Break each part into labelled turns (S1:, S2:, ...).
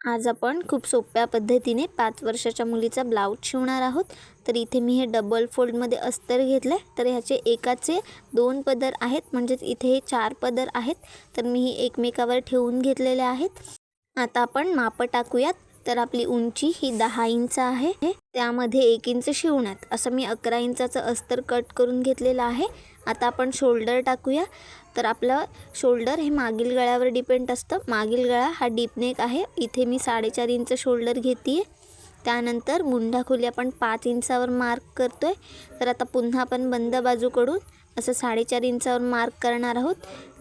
S1: आज आपण खूप सोप्या पद्धतीने 5 वर्षाच्या मुलीचा ब्लाऊज शिवणार आहोत। तर इथे मी हे डबल फोल्डमध्ये अस्तर घेतले, तर ह्याचे एकाचे 2 पदर आहेत, म्हणजे इथे हे 4 पदर आहेत। तर मी हे एकमेकावर ठेवून घेतलेले आहेत। आता आपण माप टाकूयात। तर आपली उंची ही 10 इंच आहे, त्यामध्ये 1 इंच शिवण्यात असं मी 11 इंचाचं अस्तर कट करून घेतलेलं आहे। आता आपण शोल्डर टाकूया। तर आपलं शोल्डर हे मागील गळ्यावर डिपेंड असतं। मागील गळा हा डीप नेक आहे, इथे मी 4.5 इंच शोल्डर घेते। त्यानंतर मुंढा खोली आपण 5 इंचावर मार्क करतोय। तर आता पुन्हा आपण बंद बाजूकडून असं 4.5 इंचावर मार्क करणार आहोत।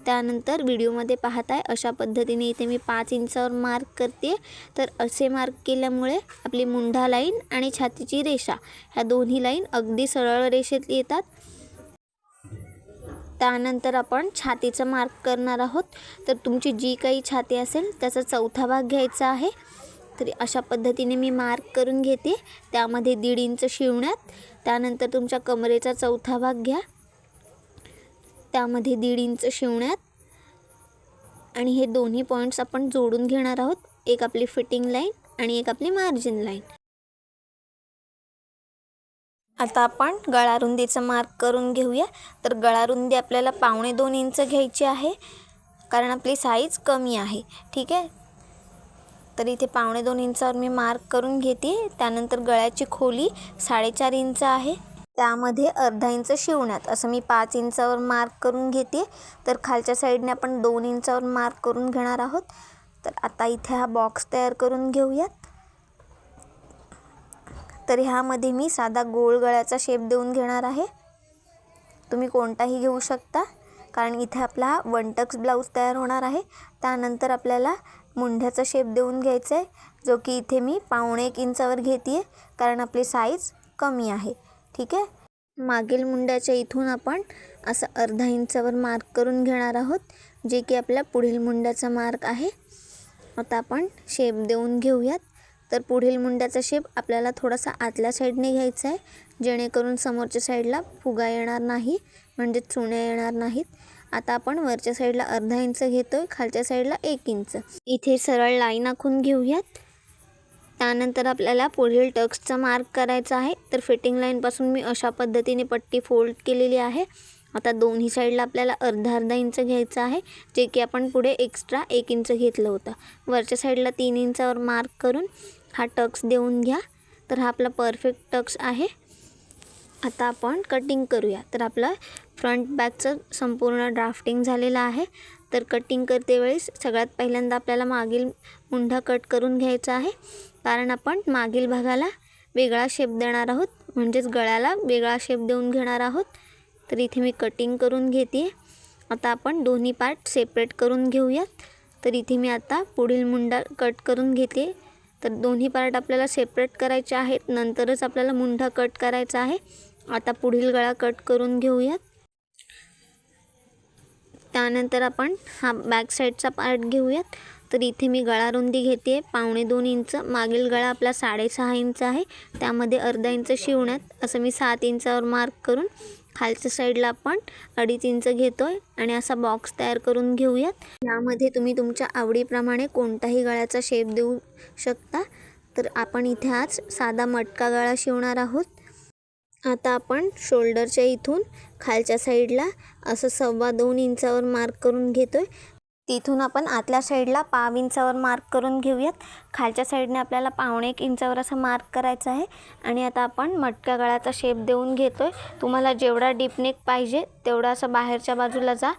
S1: त्यानंतर व्हिडिओमध्ये पाहताय अशा पद्धतीने इथे मी 5 इंचावर मार्क करते। तर असे मार्क केल्यामुळे आपली मुंढा लाईन आणि छातीची रेषा ह्या दोन्ही लाईन अगदी सरळ रेषेत येतात। त्यानंतर आपण छातीचं मार्क करणार आहोत। तर तुमची जी काही छाती असेल त्याचा चौथा भाग घ्यायचा आहे। तर अशा पद्धतीने मी मार्क करून घेते, त्यामध्ये 1.5 इंच शिवण्यात। त्यानंतर तुमच्या कमरेचा चौथा भाग घ्या, त्यामध्ये 1.5 इंच शिवण्यात, आणि हे दोन्ही पॉईंट्स आपण जोडून घेणार आहोत। एक आपली फिटिंग लाईन आणि एक आपली मार्जिन लाईन। आता आपण गळा रुंदीचं मार्क करून घेऊया। तर गळा रुंदी आपल्याला 1.25 इंच घ्यायची आहे, कारण आपली साईज कमी आहे। ठीक आहे, तर इथे 1.25 इंचावर मी मार्क करून घेते। त्यानंतर गळ्याची खोली 4.5 इंच आहे, त्यामध्ये अर्धा इंच शिवण्यात असं मी 5 इंचावर मार्क करून घेते। तर खालच्या साईडने आपण 2 इंचावर मार्क करून घेणार आहोत। तर आता इथे हा बॉक्स तयार करून घेऊयात। तर ह्यामध्ये मी साधा गोल गळ्याचा शेप देऊन घेणार आहे। तुम्ही कोणताही घेऊ शकता, कारण इथे आपला 1 टक्स ब्लाऊज तयार होणार आहे। त्यानंतर आपल्याला मुंढ्याचा शेप देऊन घ्यायचा आहे, जो की इथे मी 1.25 इंचावर घेते, कारण आपली साईज कमी आहे। ठीक आहे, मागील मुंड्याच्या इथून आपण असं अर्धा इंचावर मार्क करून घेणार आहोत, जे की आपल्या पुढील मुंड्याचा मार्क आहे। आता आपण शेप देऊन घेऊयात। तर पुढील मुंड्याचा शेप आपल्याला थोडासा आतल्या साईडने घ्यायचा आहे, जेणेकरून समोरच्या साईडला फुगा येणार नाही, म्हणजे चुण्या येणार नाहीत। आता आपण वरच्या साईडला अर्धा इंच घेतोय, खालच्या साईडला 1 इंच इथे सरळ लाईन आखून घेऊयात। त्यानंतर आपल्याला पुढील टक्सचा मार्क करायचा आहे। तर फिटिंग लाईनपासून मी अशा पद्धतीने पट्टी फोल्ड केलेली आहे। आता दोन्ही साईडला आपल्याला अर्धा इंच घ्यायचं आहे, जे की आपण पुढे एक्स्ट्रा 1 इंच घेतलं होतं। वरच्या साईडला 3 इंचावर मार्क करून हा टक्स देऊन घ्या। तर हा आपला परफेक्ट टक्स आहे। आता आपण कटिंग करूया। तर आपलं फ्रंट बॅकचं संपूर्ण ड्राफ्टिंग झालेलं आहे। तर कटिंग करते वेळेस सगळ्यात पहिल्यांदा आपल्याला मागील मुंढा कट करून घ्यायचा आहे, कारण आपण मागील भागाला वेगळा शेप देणार आहोत, म्हणजेच गळ्याला वेगळा शेप देऊन घेणार आहोत। तर इथे मी कटिंग करून घेते। आता आपण दोन्ही पार्ट सेपरेट करून घेऊयात। तर इथे मी आता पुढील मुंडा कट करून घेते। तर दोन्ही पार्ट आपल्याला सेपरेट करायचे आहेत, नंतरच आपल्याला मुंढा कट करायचा आहे। आता पुढील गळा कट करून घेऊयात। त्यानंतर आपण हा बॅक साईडचा पार्ट घेऊयात। तर इथे मी गळा रुंदी घेते 1.25 इंच, मागील गळा आपला 6.5 इंच आहे, त्यामध्ये अर्धा इंच शिवण्यात असं मी 7 इंचावर मार्क करून खालच्या साईडला आपण 2.5 इंच घेतोय, आणि असा बॉक्स तयार करून घेऊयात। यामध्ये तुम्ही तुमच्या आवडीप्रमाणे कोणताही गळ्याचा शेप देऊ शकता। तर आपण इथे आज साधा मटका गळा शिवणार आहोत। आता आपण शोल्डरच्या इथून खालच्या साईडला असं 2.25 इंचावर मार्क करून घेतोय। तिथून आपण आतल्या साईडला 1/2 इंचावर मार्क करून घेऊयात। खालच्या साईडने आपल्याला 1.25 इंचावर असं मार्क करायचं आहे। आणि आता आपण मटका गळ्याचा शेप देऊन घेतोय। तुम्हाला जेवढा डीप नेक पाहिजे तेवढा असं बाहेरच्या बाजूला जा,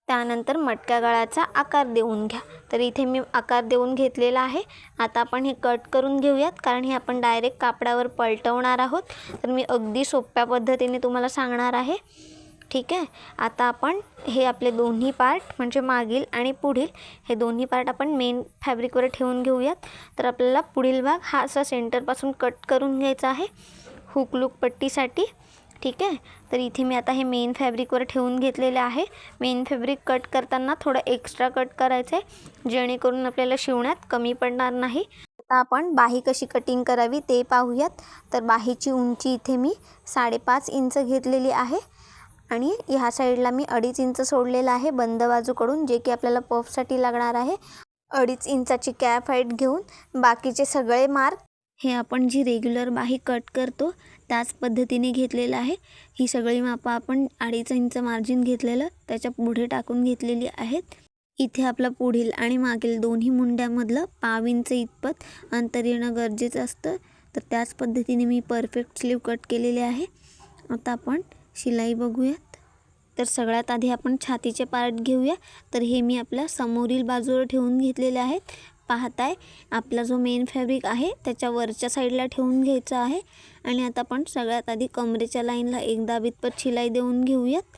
S1: त्यानंतर मटका गळ्याचा आकार देऊन घ्या। तर इथे मी आकार देऊन घेतलेला आहे। आता आपण हे कट करून घेऊयात, कारण हे आपण डायरेक्ट कापडावर पलटवणार आहोत। तर मी अगदी सोप्या पद्धतीने तुम्हाला सांगणार आहे। ठीक आहे, आता आपण हे आपले दोन्ही पार्ट, म्हणजे मागील आणि पुढील हे दोन्ही पार्ट आपण मेन फॅब्रिकवर ठेवून घेऊयात। तर आपल्याला पुढील भाग हा असा सेंटरपासून कट करून घ्यायचा आहे हुक लूक पट्टीसाठी। ठीक आहे, तर इथे मी आता हे मेन फॅब्रिकवर ठेवून घेतलेले आहे। मेन फॅब्रिक कट करताना थोडं एक्स्ट्रा कट करायचं आहे, जेणेकरून आपल्याला शिवण्यात कमी पडणार नाही। आता आपण बाही कशी कटिंग करावी ते पाहूयात। तर बाहीची उंची इथे मी 5.5 इंच घेतलेली आहे, आणि ह्या साईडला मी 2.5 इंच सोडलेला आहे बंद बाजूकडून, जे की आपल्याला पफसाठी लागणार आहे। 2.5 इंचाची कॅप हाईट घेऊन बाकीचे सगळे मार्क हे आपण जी रेग्युलर बाही कट करतो त्याच पद्धतीने घेतलेलं आहे. ही सगळी मापं आपण 2.5 इंच मार्जिन घेतलेलं त्याच्या पुढे टाकून घेतलेली आहेत. इथे आपलं पुढील आणि मागील दोन्ही मुंड्यामधलं 1/2 इंच इतपत अंतर येणं गरजेचं असतं. तर त्याच पद्धतीने मी परफेक्ट स्लीव कट केलेली आहे. आता आपण शिलाई बघूयात. तर सगळ्यात आधी आपण छातीचे पार्ट घेऊया. तर हे मी आपल्या समोरील बाजूवर ठेवून घेतलेले आहेत. पाहताय आपला जो मेन फॅब्रिक आहे त्याच्या वरच्या साईडला ठेवून घ्यायचा आहे. आणि आता आपण सगळ्यात आधी कमरेच्या लाईनला 1 दाब इतपत शिलाई देऊन घेऊयात.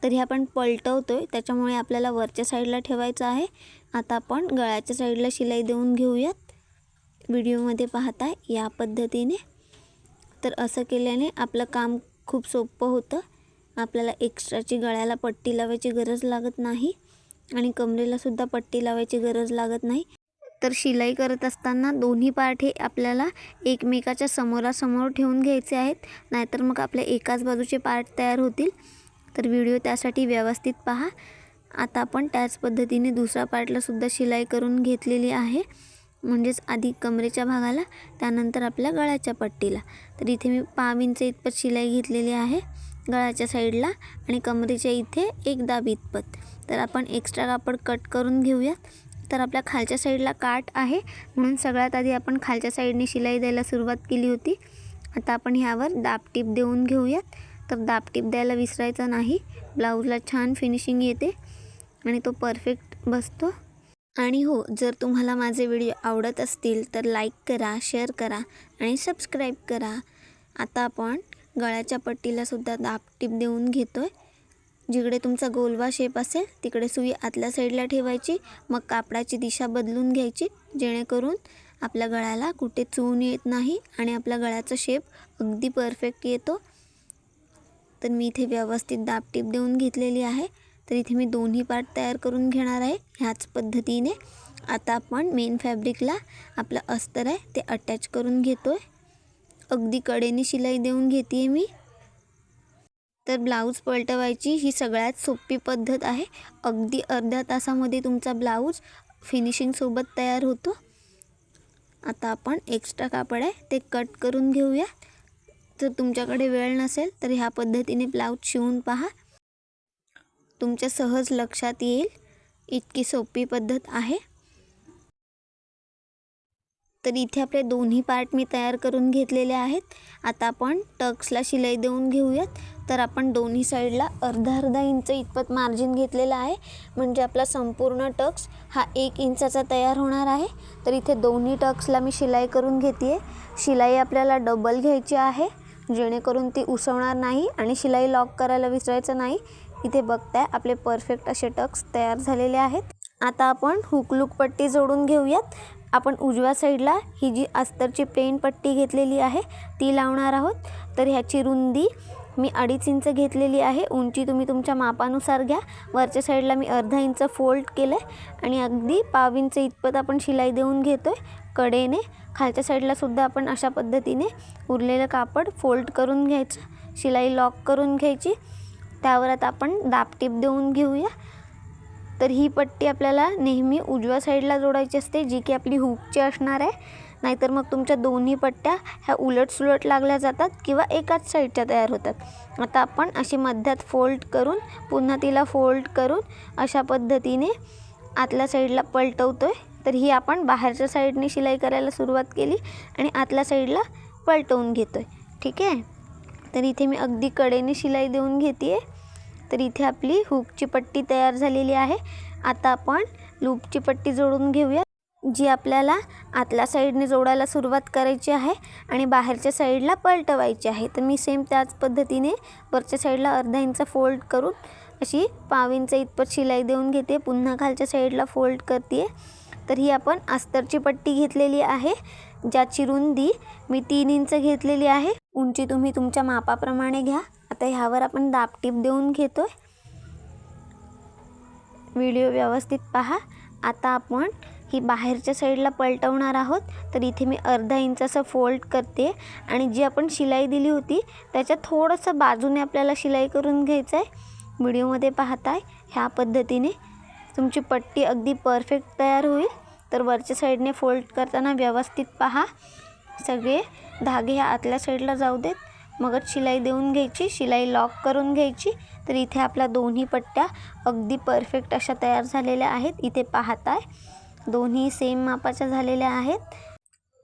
S1: तर हे आपण पलटवतोय त्याच्यामुळे आपल्याला वरच्या साईडला ठेवायचं आहे. आता आपण गळ्याच्या साईडला शिलाई देऊन घेऊयात. व्हिडिओमध्ये पाहताय या पद्धतीने. तर असं केल्याने आपलं काम खूप सोपं होतं. आपल्याला एक्स्ट्राची गळ्याला पट्टी लावायची गरज लागत नाही आणि कमरेलासुद्धा पट्टी लावायची गरज लागत नाही. तर शिलाई करत असताना दोन्ही पार्ट हे आपल्याला एकमेकाच्या समोरासमोर ठेवून घ्यायचे आहेत, नाहीतर मग आपल्या एकाच बाजूचे पार्ट तयार होतील. तर व्हिडिओ त्यासाठी व्यवस्थित पहा. आता आपण त्याच पद्धतीने दुसऱ्या पार्टलासुद्धा शिलाई करून घेतलेली आहे, म्हणजेच आधी कमरेच्या भागाला त्यानंतर आपल्या गळ्याच्या पट्टीला. तर इथे मी 1/2 इंच इतपत शिलाई घेतलेली आहे गळ्याच्या साईडला आणि कमरेच्या इथे 1 दाब इतपत. तर आपण एक्स्ट्रा कापड कट करून घेऊयात. तर आपल्या खालच्या साईडला काठ आहे म्हणून सगळ्यात आधी आपण खालच्या साईडने शिलाई द्यायला सुरुवात केली होती. आता आपण ह्यावर दाबटीप देऊन घेऊयात. तर दाबटीप द्यायला विसरायचं नाही. ब्लाऊजला छान फिनिशिंग येते आणि तो परफेक्ट बसतो. आणि हो, जर तुम्हाला माझे व्हिडिओ आवडत असतील तर लाईक करा, शेअर करा आणि सबस्क्राईब करा. आता आपण गळ्याच्या पट्टीलासुद्धा दाबटीप देऊन घेतो आहे. जिकडे तुमचा गोलवा शेप असेल तिकडे सुई आतल्या साईडला ठेवायची, मग कापडाची दिशा बदलून घ्यायची, जेणेकरून आपल्या गळ्याला कुठे चून येत नाही आणि आपल्या गळ्याचा शेप अगदी परफेक्ट येतो. तर मी इथे व्यवस्थित दाबटीप देऊन घेतलेली आहे. तर इथे मी दोन्ही पार्ट तयार करून घेणार आहे ह्याच पद्धतीने. आता आपण मेन फॅब्रिकला आपलं अस्तर आहे ते अटॅच करून घेतो आहे. अगदी कडेने शिलाई देऊन घेते आहे मी. तर ब्लाऊज पलटवायची ही सगळ्यात सोपी पद्धत आहे. अगदी अर्ध्या तासामध्ये तुमचा ब्लाऊज फिनिशिंगसोबत तयार होतो. आता आपण एक्स्ट्रा कापड आहे ते कट करून घेऊया. जर तुमच्याकडे वेळ नसेल तर ह्या पद्धतीने ब्लाऊज शिवून पहा, तुमच्या सहज लक्षात येईल. इतकी सोपी पद्धत आहे. तर इथे आपले दोन्ही पार्ट मी तयार करून घेतलेले आहेत. आता आपण टक्सला शिलाई देऊन घेऊयात. तर आपण दोन्ही साईडला अर्धा इंच इतपत मार्जिन घेतलेलं आहे, म्हणजे आपला संपूर्ण टक्स हा 1 इंचाचा तयार होणार आहे. तर इथे दोन्ही टक्सला मी शिलाई करून घेते आहे. शिलाई आपल्याला डबल घ्यायची आहे, जेणेकरून ती उसवणार नाही आणि शिलाई लॉक करायला विसरायचं नाही. इथे बघताय आपले परफेक्ट असे टक्स तयार झालेले आहेत. आता आपण हुक लूक पट्टी जोडून घेऊयात. आपण उजव्या साईडला ही जी अस्तरची प्लेन पट्टी घेतलेली आहे ती लावणार आहोत. तर ह्याची रुंदी मी 2.5 इंच घेतलेली आहे. उंची तुम्ही तुमच्या मापानुसार घ्या. वरच्या साईडला मी अर्धा इंच फोल्ड केलं आहे आणि अगदी 1/2 इंच इतपत आपण शिलाई देऊन घेतो आहे कडेने. खालच्या साईडलासुद्धा आपण अशा पद्धतीने उरलेलं कापड फोल्ड करून घ्यायचं, शिलाई लॉक करून घ्यायची. त्यावर आता आपण दाबटीप देऊन घेऊया. तर ही पट्टी आपल्याला नेहमी उजव्या साईडला जोडायची असते, जी की आपली हुकची असणार आहे. नाहीतर मग तुमच्या दोन्ही पट्ट्या ह्या उलटसुलट लागल्या जातात किंवा एकाच साईडच्या तयार होतात. आता आपण अशी मध्यात फोल्ड करून पुन्हा तिला फोल्ड करून अशा पद्धतीने आतल्या साईडला पलटवतो आहे. तर ही आपण बाहेरच्या साईडने शिलाई करायला सुरुवात केली आणि आतल्या साईडला पलटवून घेतो आहे. ठीक आहे. तर इथे मी अगदी कडेने शिलाई देऊन घेते आहे. तर इथे आपली हुकची पट्टी तयार झालेली आहे. आता आपण लूपची पट्टी जोडून घेऊया, जी आपल्याला आतल्या साईडने जोडायला सुरुवात करायची आहे आणि बाहेरच्या साईडला पलटवायची आहे. तर मी सेम त्याच पद्धतीने वरच्या साईडला अर्धा इंच फोल्ड करून अशी 1/2 इंच इतपत शिलाई देऊन घेते. पुन्हा खालच्या साईडला फोल्ड करते. तर ही आपण अस्तरची पट्टी घेतलेली आहे, ज्याची रुंदी मी 3 इंच घेतलेली आहे. उंची तुम्ही तुमच्या मापाप्रमाणे घ्या. आता ह्यावर आपण दाबटीप देऊन घेतो आहे. व्हिडिओ व्यवस्थित पहा. आता आपण ही बाहेरच्या साईडला पलटवणार आहोत. तर इथे मी अर्धा इंच असं फोल्ड करते आणि जी आपण शिलाई दिली होती त्याच्या थोडंसं बाजूने आपल्याला शिलाई करून घ्यायचं आहे. व्हिडिओमध्ये पाहताय ह्या पद्धतीने तुमची पट्टी अगदी परफेक्ट तयार होईल. तर वरच्या साईडने फोल्ड करताना व्यवस्थित पहा, सगळे धागे ह्या आतल्या साईडला जाऊ देत, मगच शिलाई देऊन घ्यायची, शिलाई लॉक करून घ्यायची. तर इथे आपल्या दोन्ही पट्ट्या अगदी परफेक्ट अशा तयार झालेल्या आहेत. इथे पाहताय दोन्ही सेम मापाच्या झालेल्या आहेत.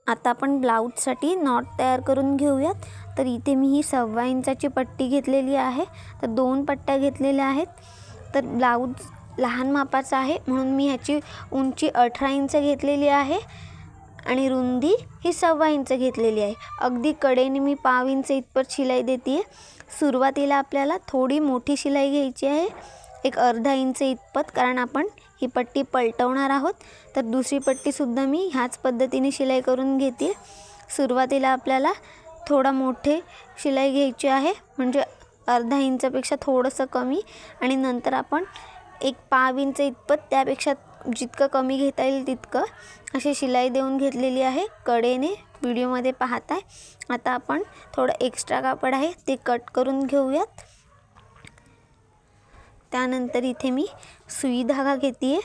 S1: आता आपण ब्लाऊजसाठी नॉट तयार करून घेऊयात. तर इथे मी ही 1.25 इंचाची पट्टी घेतलेली आहे. तर 2 पट्ट्या घेतलेल्या आहेत. तर ब्लाऊज लहान मापाचा आहे म्हणून मी ह्याची उंची 18 इंच घेतलेली आहे आणि रुंदी ही 1.25 इंच घेतलेली आहे. अगदी कडेने मी 1/2 इंच इतपत शिलाई देते आहे. सुरुवातीला आपल्याला थोडी मोठी शिलाई घ्यायची आहे, एक अर्धा इंच इतपत, कारण आपण ही पट्टी पलटवणार आहोत. तर दुसरी पट्टीसुद्धा मी ह्याच पद्धतीने शिलाई करून घेते. सुरुवातीला आपल्याला थोडा मोठे शिलाई घ्यायची आहे, म्हणजे अर्धा इंचापेक्षा थोडंसं कमी, आणि नंतर आपण एक 1/2 इंच इतपत, त्यापेक्षा जितकं कमी घेता येईल तितकं अशी शिलाई देऊन घेतलेली आहे कडेने, व्हिडिओमध्ये पाहताय. आता आपण थोडं एक्स्ट्रा कापड आहे ते कट करून घेऊयात. त्यानंतर इथे मी सुई धागा घेते आहे,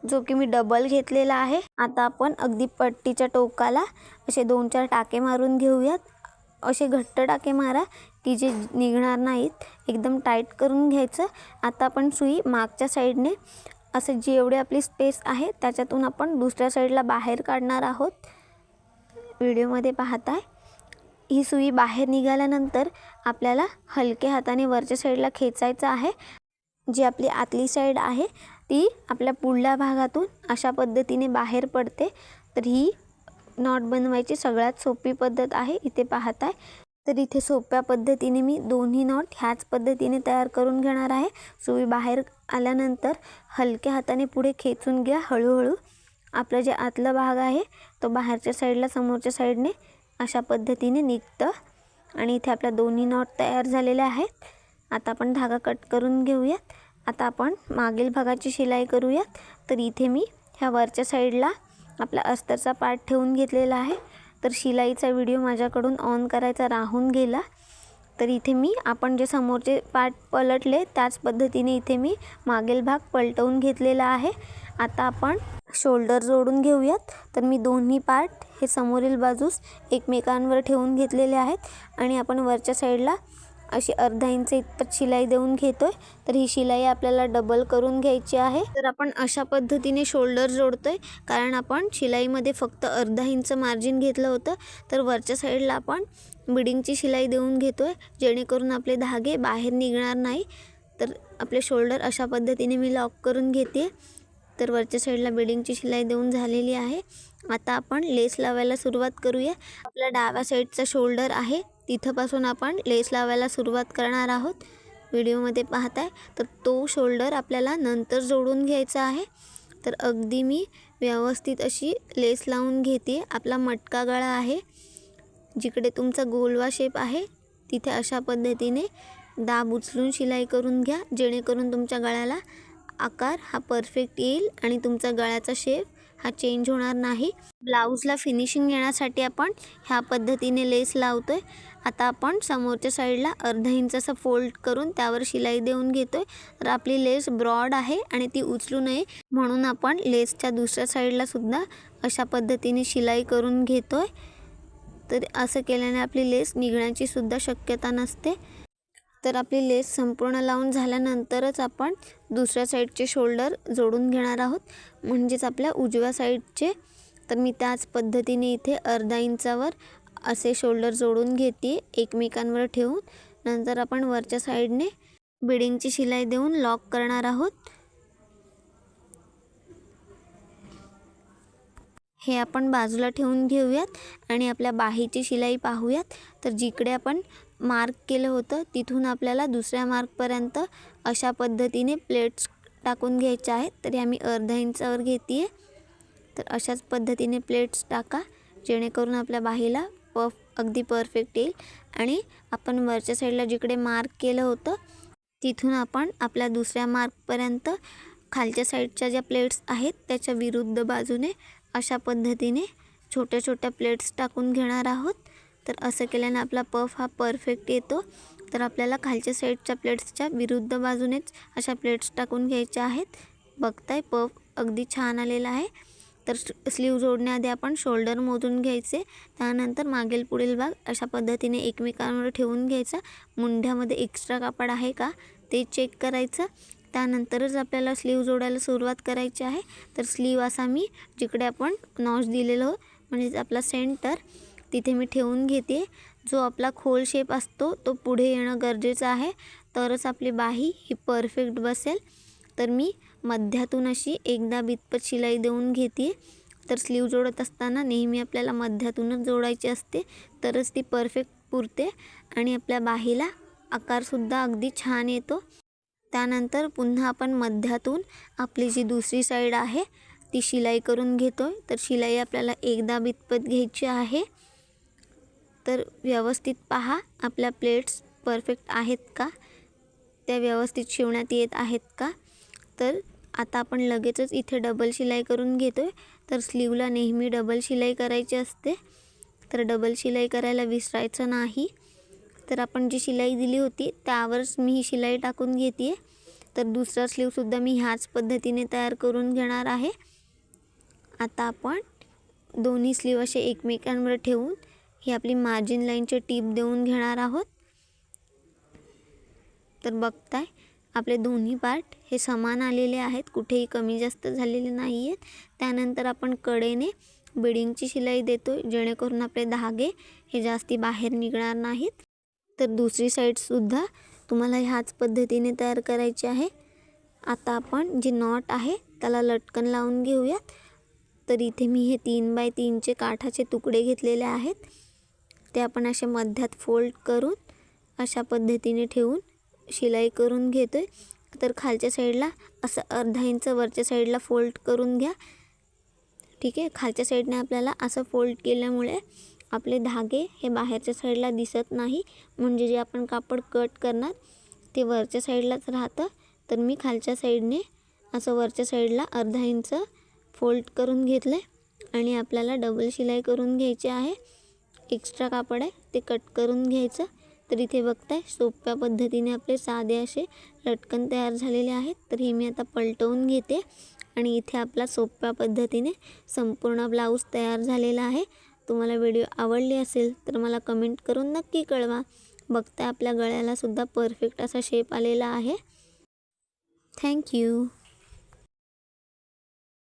S1: जो की मी डबल घेतलेला आहे. आता आपण अगदी पट्टीच्या टोकाला असे 2-4 टाके मारून घेऊयात. असे घट्ट टाके मारा की जे निघणार नाहीत, एकदम टाईट करून घ्यायचं. आता आपण सुई मागच्या साईडने असं जेवढी आपली स्पेस आहे त्याच्यातून आपण दुसऱ्या साईडला बाहेर काढणार आहोत. व्हिडिओमध्ये पाहताय. ही सुई बाहेर निघाल्यानंतर आपल्याला हलक्या हाताने वरच्या साईडला खेचायचं आहे. जी आपली आतली साईड आहे ती आपल्या पुढल्या भागातून अशा पद्धतीने बाहेर पडते. तर ही नॉट बनवायची सगळ्यात सोपी पद्धत आहे. इथे पाहताय. तर इथे सोप्या पद्धतीने मी दोन्ही नॉट ह्याच पद्धतीने तयार करून घेणार आहे. सुई बाहेर आल्यानंतर हलक्या हाताने पुढे खेचून घ्या हळूहळू. आपलं जे आतला भाग आहे तो बाहेरच्या साईडला समोरच्या साईडने अशा पद्धतीने निघतं. आणि इथे आपल्या दोन्ही नॉट तयार झालेल्या आहेत. आता आपण धागा कट करून घेऊयात. आता आपण मागील भागाची शिलाई करूयात. तर इथे मी ह्या वरच्या साईडला आपला अस्तरचा पार्ट ठेवून घेतलेला आहे. तर शिलाईचा व्हिडिओ माझ्याकडून ऑन करायचा राहून गेला. तर इथे मी आपण जे समोरचे पार्ट पलटले त्याच पद्धतीने इथे मी मागील भाग पलटवून घेतलेला आहे. आता आपण शोल्डर जोडून घेऊयात. तर मी दोन्ही पार्ट हे समोरील बाजूस एकमेकांवर ठेवून घेतलेले आहेत आणि आपण वरच्या साईडला अशी अर्धा इंच इतपत शिलाई देऊन घेतोय. तर ही शिलाई आपल्याला डबल करून घ्यायची आहे. तर आपण अशा पद्धतीने शोल्डर जोडतोय, कारण आपण शिलाईमध्ये फक्त अर्धा इंच मार्जिन घेतलं होतं. तर वरच्या साईडला आपण बिडिंगची शिलाई देऊन घेतोय, जेणेकरून आपले धागे बाहेर निघणार नाही. तर आपले शोल्डर अशा पद्धतीने मी लॉक करून घेते. तर वरच्या साईडला बिडिंगची शिलाई देऊन झालेली आहे. आता आपण लेस लावायला सुरुवात करूया. आपल्या डाव्या साईडचा शोल्डर आहे तिथंपासून आपण लेस लावायला सुरुवात करणार आहोत. व्हिडिओमध्ये पाहताय. तर तो शोल्डर आपल्याला नंतर जोडून घ्यायचा आहे. तर अगदी मी व्यवस्थित अशी लेस लावून घेते. आपला मटका गळा आहे, जिकडे तुमचा गोलवा शेप आहे तिथे अशा पद्धतीने दाब उचलून शिलाई करून घ्या, जेणेकरून तुमच्या गळ्याला आकार हा परफेक्ट येईल आणि तुमचा गळ्याचा शेप हा चेंज होणार नाही. ब्लाऊजला फिनिशिंग येण्यासाठी आपण ह्या पद्धतीने लेस लावतोय. आता आपण समोरच्या साईडला अर्धा इंच असं फोल्ड करून त्यावर शिलाई देऊन घेतोय. तर आपली लेस ब्रॉड आहे आणि ती उचलू नये म्हणून आपण लेसच्या दुसऱ्या साईडला सुद्धा अशा पद्धतीने शिलाई करून घेतोय. तर असं केल्याने आपली लेस निघण्याची सुद्धा शक्यता नसते. तर आपली लेस संपूर्ण लावून झाल्यानंतरच आपण दुसऱ्या साईडचे शोल्डर जोडून घेणार आहोत, म्हणजेच आपल्या उजव्या साईडचे. तर मी त्याच पद्धतीने इथे अर्धा इंचावर असे शोल्डर जोडून घेते एकमेकांवर ठेवून. नंतर आपण वरच्या साईडने बिडिंगची शिलाई देऊन लॉक करणार आहोत. हे आपण बाजूला ठेवून घेऊयात आणि आपल्या बाहीची शिलाई पाहूयात. तर जिकडे आपण मार्क केलं होतं तिथून आपल्याला दुसऱ्या मार्कपर्यंत अशा पद्धतीने प्लेट्स टाकून घ्यायच्या आहेत. तरी आम्ही अर्धा इंचावर घेते आहे. तर अशाच पद्धतीने प्लेट्स टाका, जेणेकरून आपल्या बाहीला अगदी परफेक्ट येईल. आणि आपण वरच्या साईडला जिकडे मार्क केलं होतं तिथून आपण आपल्या दुसऱ्या मार्कपर्यंत खालच्या साईडच्या ज्या प्लेट्स आहेत त्याच्या विरुद्ध बाजूने अशा पद्धतीने छोट्या छोट्या प्लेट्स टाकून घेणार आहोत. तर असं केल्याने आपला पफ हा परफेक्ट येतो. तर आपल्याला खालच्या साईडच्या प्लेट्सच्या विरुद्ध बाजूनेच अशा प्लेट्स टाकून घ्यायच्या आहेत. बघताय पफ अगदी छान आलेला आहे. तर स्लीव जोडण्याआधी आपण शोल्डर मोजून घ्यायचे, त्यानंतर मागील पुढील भाग अशा पद्धतीने एकमेकांवर ठेवून घ्यायचा. मुंढ्यामध्ये एक्स्ट्रा कापड आहे का ते चेक करायचं, त्यानंतरच आपल्याला स्लीव जोडायला सुरुवात करायची आहे. तर स्लीव असा मी जिकडे आपण नॉच दिलेलं म्हणजे आपला सेंटर तिथे मी ठेवून घेते. जो आपला खोल शेप असतो तो पुढे येणं गरजेचं आहे, तरच आपली बाही ही परफेक्ट बसेल. तर मी मध्यातून अशी एकदा बितपत शिलाई देऊन घेते. तर स्लीव जोडत असताना नेहमी आपल्याला मध्यातूनच जोडायची असते, तरच ती परफेक्ट पुरते आणि आपल्या बाहीला आकारसुद्धा अगदी छान येतो. त्यानंतर पुन्हा आपण मध्यातून आपली जी दुसरी साईड आहे ती शिलाई करून घेतो. तर शिलाई आपल्याला एकदा बितपत घ्यायची आहे. तर व्यवस्थित पहा आपल्या प्लेट्स परफेक्ट आहेत का, त्या व्यवस्थित शिवण्यात येत आहेत का. तर आता आपण लगेचच इथे डबल शिलाई करून घेतो आहे. तर स्लीवला नेहमी डबल शिलाई करायची असते, तर डबल शिलाई करायला विसरायचं नाही. तर आपण जी शिलाई दिली होती त्यावरच मी ही शिलाई टाकून घेते आहे. तर दुसरा स्लीवसुद्धा मी ह्याच पद्धतीने तयार करून घेणार आहे. आता आपण दोन्ही स्लीव असे एकमेकांवर ठेवून ही आपली मार्जिन लाईनची टीप देऊन घेणार आहोत. तर बघताय आपले दोन्ही पार्ट हे समान आलेले आहेत, कुठेही कमी जास्त झालेले नाही आहेत. त्यानंतर आपण कडेने बिडिंगची शिलाई देतो जेणेकरून आपले धागे हे जास्ती बाहेर निघणार नाहीत. तर दुसरी साईडसुद्धा तुम्हाला ह्याच पद्धतीने तयार करायची आहे. आता आपण जी नॉट आहे त्याला लटकन लावून घेऊयात. तर इथे मी हे 3 बाय 3चे काठाचे तुकडे घेतलेले आहेत, ते आपण असे मध्यात फोल्ड करून अशा पद्धतीने ठेवून शिलाई करून घेतो आहे. तर खालच्या साईडला असं अर्धा इंच वरच्या साईडला फोल्ड करून घ्या. ठीक आहे, खालच्या साईडने आपल्याला असं फोल्ड केल्यामुळे आपले धागे हे बाहेरच्या साईडला दिसत नाही, म्हणजे जे आपण कापड कट करणार ते वरच्या साईडलाच राहतं. तर मी खालच्या साईडने असं वरच्या साईडला अर्धा इंच फोल्ड करून घेतलं आहे आणि आपल्याला डबल शिलाई करून घ्यायची आहे. एक्स्ट्रा कापड आहे ते कट करून घ्यायचं. तर इथे बघताय सोप्या पद्धतीने आपले साधे असे लटकन तयार झालेले आहेत. तर हे मी आता पलटवून घेते आणि इथे आपला सोप्या पद्धतीने संपूर्ण ब्लाऊज तयार झालेला आहे. तुम्हाला व्हिडिओ आवडली असेल तर मला कमेंट करून नक्की कळवा. बघताय आपल्या गळ्याला सुद्धा परफेक्ट असा शेप आलेला आहे. थँक्यू.